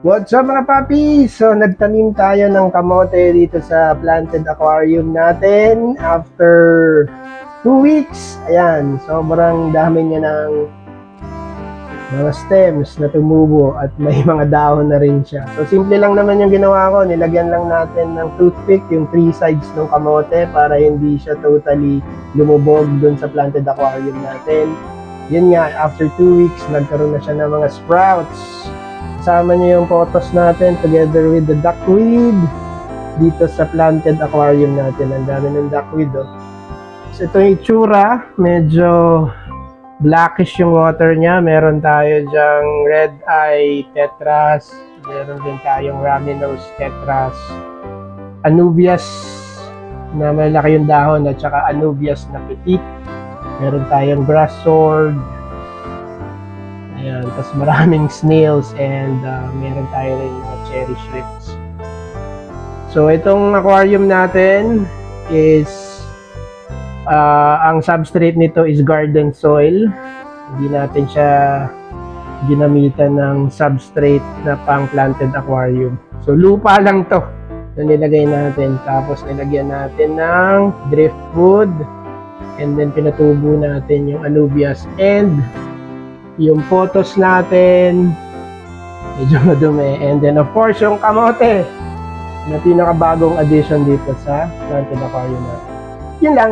What's up mga papi? So nagtanim tayo ng kamote dito sa planted aquarium natin after 2 weeks. Ayan, sobrang dami niya ng mga stems na tumubo at may mga dahon na rin siya. So simple lang naman yung ginawa ko, nilagyan lang natin ng toothpick yung 3 sides ng kamote para hindi siya totally lumubog dun sa planted aquarium natin. Yun nga, after 2 weeks, nagkaroon na siya ng mga sprouts. Kasama niyo yung photos natin together with the duckweed dito sa planted aquarium natin. Ang dami ng duckweed, oh. So ito yung itsura, medyo blackish yung water niya. Meron tayo dyang red eye tetras, meron din tayong raminos tetras, anubias na malaki yung dahon at saka anubias na petit. Meron tayong grass sword. Ayan, tapos maraming snails and meron tayo rin mga cherry shrimps. So itong aquarium natin is ang substrate nito is garden soil. Hindi natin siya ginamitan ng substrate na pang planted aquarium. So lupa lang to na nilagay natin. Tapos nilagyan natin ng driftwood and then pinatubo natin yung anubias and yung photos natin medyo madumi, and then of course yung kamote na pinakabagong addition dito sa planted aquarium natin. Yun lang.